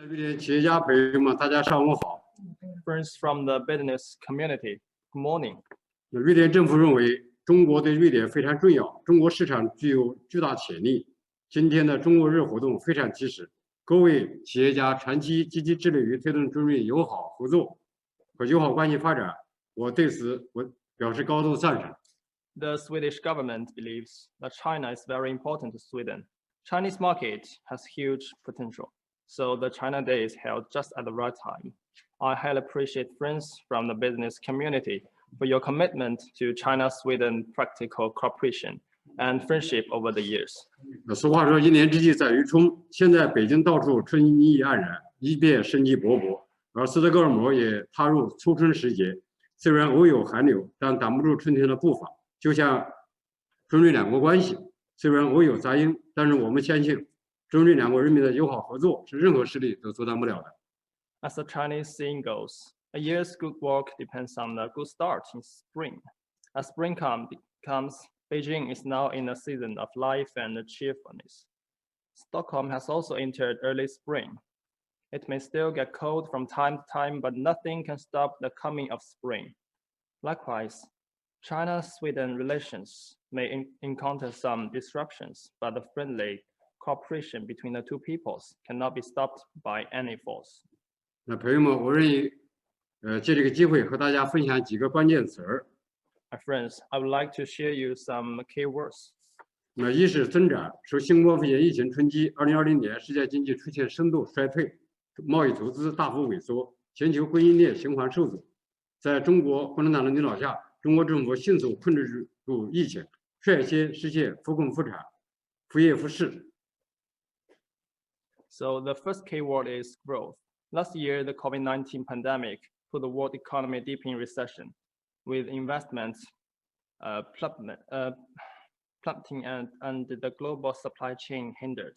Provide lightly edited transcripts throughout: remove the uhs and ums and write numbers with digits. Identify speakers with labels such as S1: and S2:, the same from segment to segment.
S1: 瑞典企业家朋友们，大家上午好。
S2: Friends from the business community, good morning.
S1: 瑞典政府认为中国对瑞典非常重要，中国市场具有巨大潜力。今天的中国日活动非常及时，各位企业家长期积极致力于推动中瑞友好合作和友好关系发展，我对此表示高度赞成。
S2: The Swedish government believes that China is very important to Sweden. Chinese market has huge potential, so the China Day is held just at the right time. I highly appreciate friends from the business community for your commitment to China-Sweden practical cooperation and friendship over the years.
S1: 俗话说，一年之计在于春。现在北京到处春意盎然，一片生机勃勃，而斯德哥尔摩也踏入初春时节。虽然偶有寒流，但挡不住春天的步伐。就像中瑞两国关系，虽然偶有杂音，但是我们相信中瑞两国人民的友好合作是任何势力都阻挡不了的。
S2: As the Chinese saying goes, a year's good work depends on a good start in spring. As spring comes, Beijing is now in a season of life and cheerfulness. Stockholm has also entered early spring. It may still get cold from time to time, but nothing can stop the coming of spring. Likewise, China-Sweden relations may encounter some disruptions, but the friendly cooperation between the two peoples cannot be stopped by any force.
S1: 那朋友们，我愿意借这个机会和大家分享几个关键词儿。
S2: My friends, I would like to share you some key words.
S1: 那一是增长，受新冠肺炎疫情冲击，2020年世界经济出现深度衰退，贸易投资大幅萎缩，全球供应链循环受阻。在中国共产党的领导下，中国政府迅速控制住疫情，率先实现复工复产、复业复市。
S2: So the first key word is growth. Last year, the COVID-19 pandemic put the world economy deep in recession, with investments plummeting and the global supply chain hindered.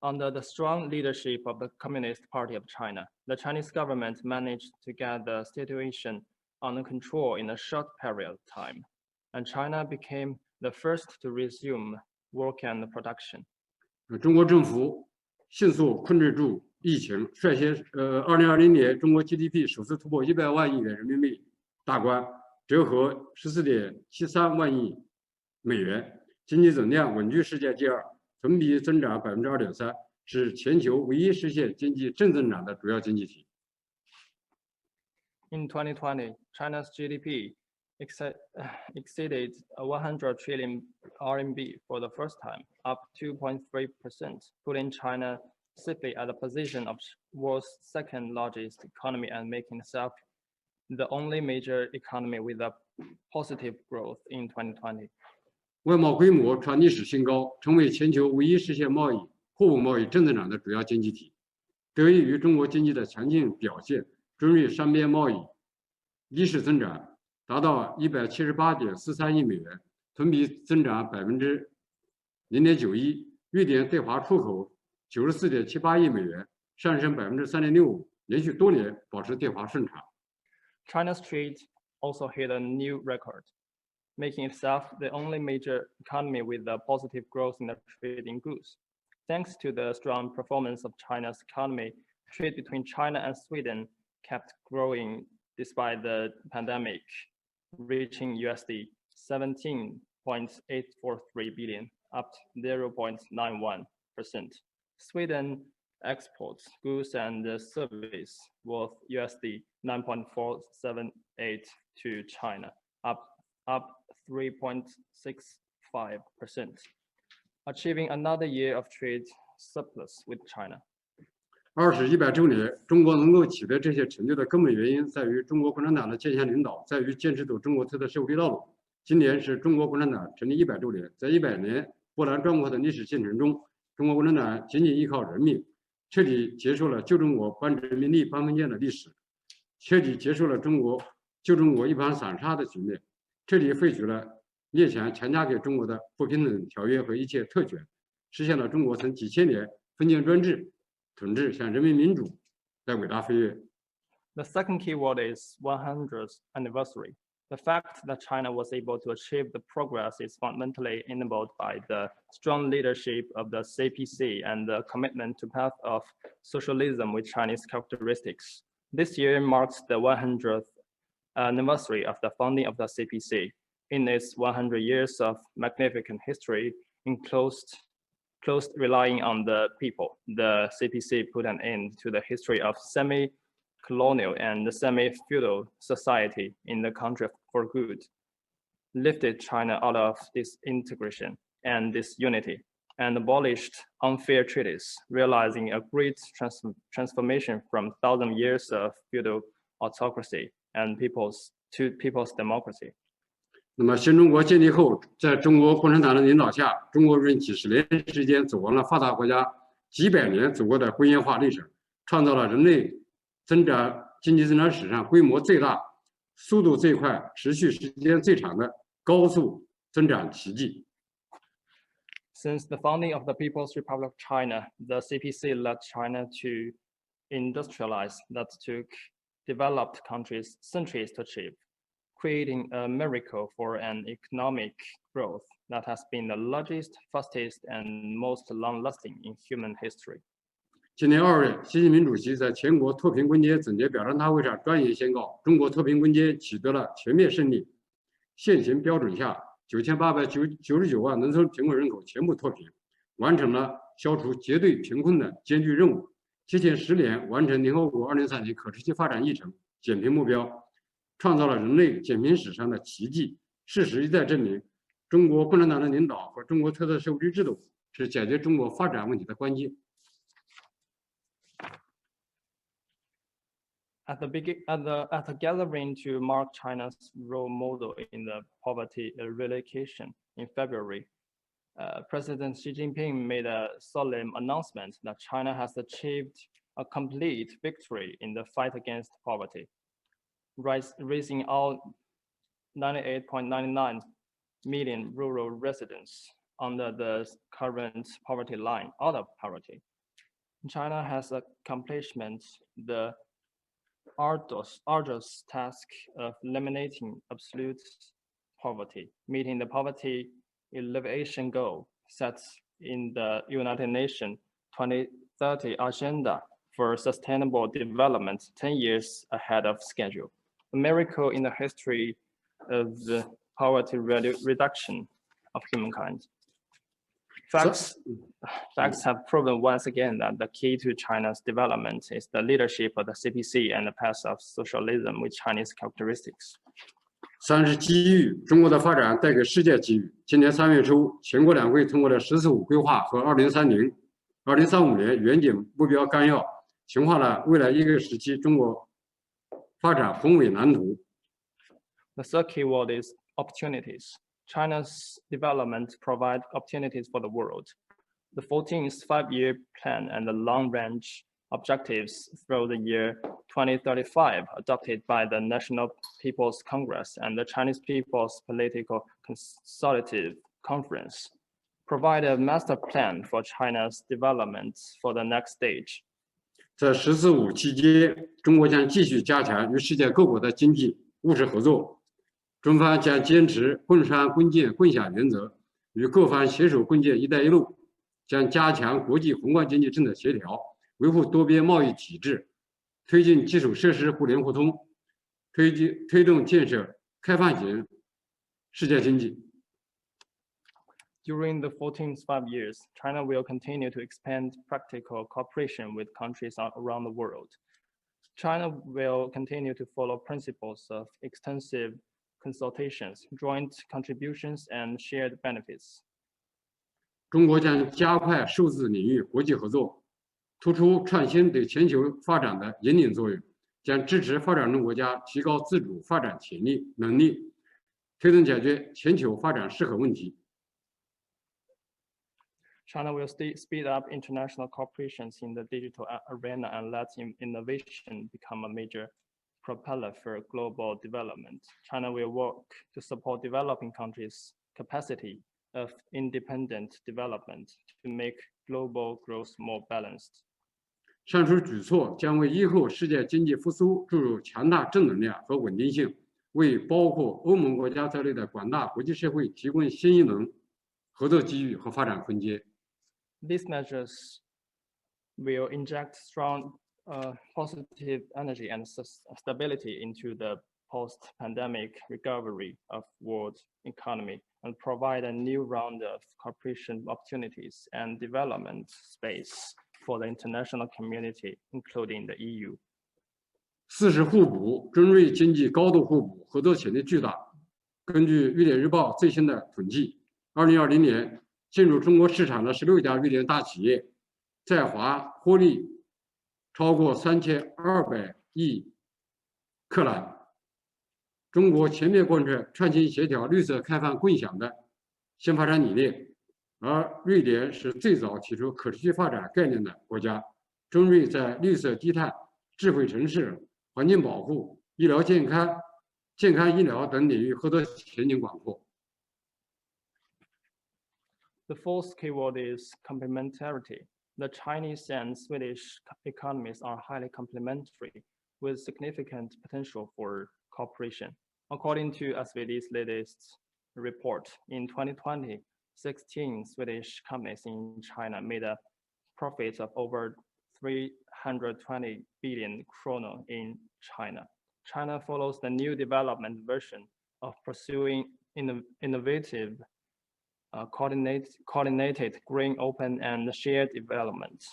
S2: Under the strong leadership of the Communist Party of China, the Chinese government managed to get the situation under control in a short period of time, and China became the first to resume work and production.
S1: 中国政府迅速控制住疫情，率先2020年中国 GDP 首次突破100万亿元人民币大关，折合14.73万亿美元，经济总量稳居世界第二，同比增长2.3%，是全球唯一实现经济正增长的主要经济体。
S2: In 2020, China's GDP exceeded 100 trillion RMB for the first time, up 2.3%, putting China safely at the position of world's second largest economy and making itself the only major economy with a positive growth in 2020.
S1: 外贸规模创历史新高，成为全球唯一实现货物贸易正增长的主要经济体。得益于中国经济的强劲表现，中瑞双边贸易历史增长达到178.43亿美元，同比增长0.91%。瑞典对华出口94.78亿美元，上升3.65%，连续多年保持对华顺差。
S2: China's trade also hit a new record, making itself the only major economy with a positive growth in the trade in goods. Thanks to the strong performance of China's economy, trade between China and Sweden kept growing despite the pandemic, reaching USD 17.843 billion, up 0.91%. Sweden exports goods and services worth USD 9.478 to China, up 3.65%, achieving another year of trade surplus with China.
S1: 100周年，中国能够取得这些成就的根本原因在于中国共产党的坚强领导，在于坚持走中国特色社会道路。今年是中国共产党成立100周年，在100年波澜壮阔的历史进程中，中国共产党紧紧依靠人民，彻底结束了旧中国搬殖民地搬封建的历史，彻底结束了旧中国一盘散沙的局面，彻底废除了列强强加给中国的不平等条约和一切特权，实现了中国从几千年封建专制统治向人民民主的伟大飞跃。
S2: The second key word is 100th anniversary. The fact that China was able to achieve the progress is fundamentally enabled by the strong leadership of the CPC and the commitment to path of socialism with Chinese characteristics. This year marks the 100th anniversary of the founding of the CPC. In its 100 years of magnificent history, in close relying on the people, the CPC put an end to the history of semi-colonial and semi-feudal society in the country for good, lifted China out of disintegration and disunity, and abolished unfair treaties, realizing a great transformation from 1,000 years of feudal autocracy and people's democracy.
S1: 那么，新中国建立后，在中国共产党的领导下，中国人几十年时间走完了发达国家几百年走过的工业化历程，创造了人类经济增长史上规模最大、速度最快、持续时间最长的高速增长奇迹。
S2: Since the founding of the People's Republic of China, the CPC led China to industrialize that took developed countries centuries to achieve, creating a miracle for an economic growth that has been the largest, fastest, and most long-lasting in human history.
S1: 今年2月，习近平主席在全国脱贫攻坚总结表彰大会上专业宣告，中国脱贫攻坚取得了全面胜利。现行标准下，9899万农村贫困人口全部脱贫，完成了消除绝对贫困的艰巨任务，提前10年完成联合国2030可持续发展议程减贫目标，创造了人类减贫史上的奇迹。事实一再证明，中国共产党的领导和中国特色社会主义制度是解决中国发展问题的关键。
S2: At the gathering to mark China's role model in the poverty eradication in February, President Xi Jinping made a solemn announcement that China has achieved a complete victory in the fight against poverty, raising all 98.99 million rural residents under the current poverty line out of poverty. China has accomplished the arduous task of eliminating absolute poverty, meeting the poverty alleviation goal set in the United Nations 2030 Agenda for Sustainable Development 10 years ahead of schedule, a miracle in the history of the poverty reduction of humankind. Facts have proven once again that the key to China's development is the leadership of the CPC and the path of socialism with Chinese characteristics.
S1: 3是机遇，中国的发展带给世界机遇。今年3月初，全国两会通过了“十四五”规划和2035年远景目标纲要，强化了未来一个时期中国发展宏伟蓝图。
S2: The third keyword is opportunities. China's development provides opportunities for the world. The 14th five-year plan and the long-range objectives through the year 2035 adopted by the National People's Congress and the Chinese People's Political Consultative Conference provide a master plan for China's development for the next stage.
S1: 在“十四五”期间，中国将继续加强与世界各国的经济务实合作。中方将坚持共商共建共享原则，与各方携手共建“一带一路”，将加强国际宏观经济政策协调，维护多边贸易体制，推进基础设施互联互通，推动建设开放型世界经济。
S2: During the 14th 5 years, China will continue to expand practical cooperation with countries around the world. China will continue to follow principles of extensive consultations, joint contributions, and shared benefits.
S1: 中国将加快数字领域国际合作，突出创新对全球发展的引领作用，将支持发展中国家提高自主发展能力，推动解决全球发展适合问题。
S2: China will speed up international cooperations in the digital arena and let innovation become a major propeller for global development. China will work to support developing countries' capacity of independent development to make global growth more balanced.
S1: 上述举措将为以后世界经济复苏注入强大正能量和稳定性，为包括欧盟国家在内的广大国际社会提供新一轮合作机遇和发展空间。
S2: These measures will inject strong positive energy and stability into the post-pandemic recovery of world economy and provide a new round of cooperation opportunities and development space for the international community, including the EU.
S1: 四是互补，中瑞经济高度互补，合作潜力巨大。根据瑞典日报最新的统计，2020年进入中国市场的16家瑞典大企业，在华获利超过3200亿克朗。中国全面贯彻创新协调、绿色开放共享的新发展理念，而瑞典是最早提出可持续发展概念的国家。中瑞在绿色低碳、智慧城市、环境保护、医疗健康、健康医疗等领域合作前景广阔。
S2: The fourth keyword is complementarity. The Chinese and Swedish economies are highly complementary, with significant potential for cooperation. According to SVD's latest report, in 2020, 16 Swedish companies in China made a profit of over 320 billion kroner in China. China follows the new development version of pursuing innovative, coordinated, green, open, and shared development.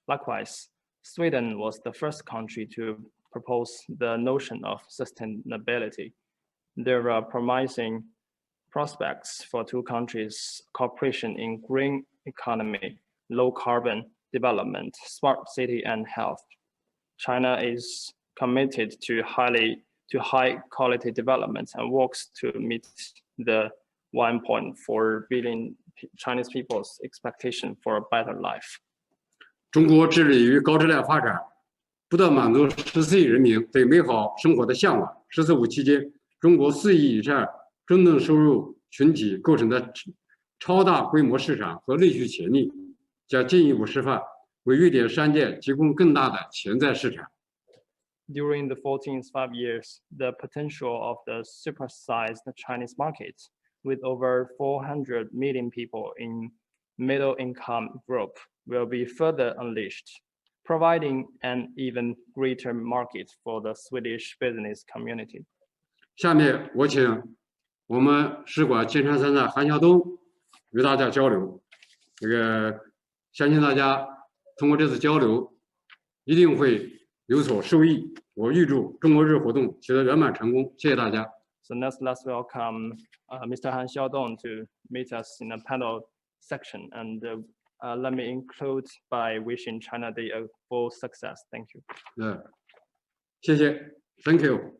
S2: Likewise, Sweden was the first country to propose the notion of sustainability. There are promising prospects for two countries' cooperation in green economy, low carbon development, smart city, and health. China is committed to high quality development and works to meet the 1.4 billion Chinese people's expectation for a better life.
S1: 中国致力于高质量发展，不断满足14亿人民对美好生活的向往。“十四五”期间，中国4亿以上中等收入群体构成的超大规模市场和内需潜力，将进一步释放，为瑞典商界提供更大的潜在市场。
S2: During the 14th 5 years, the potential of the supersized Chinese market, with over 400 million people in middle-income group, will be further unleashed, providing an even greater market for the Swedish business community.
S1: 下面我请我们使馆金山山的韩晓东与大家交流。相信大家通过这次交流，一定会有所受益。我预祝中国日活动取得圆满成功。谢谢大家。
S2: So next, let's welcome Mr. Han Xiaodong to meet us in the panel section, and let me include by wishing China Day a full success. Thank you.
S1: 谢谢 ，Thank you。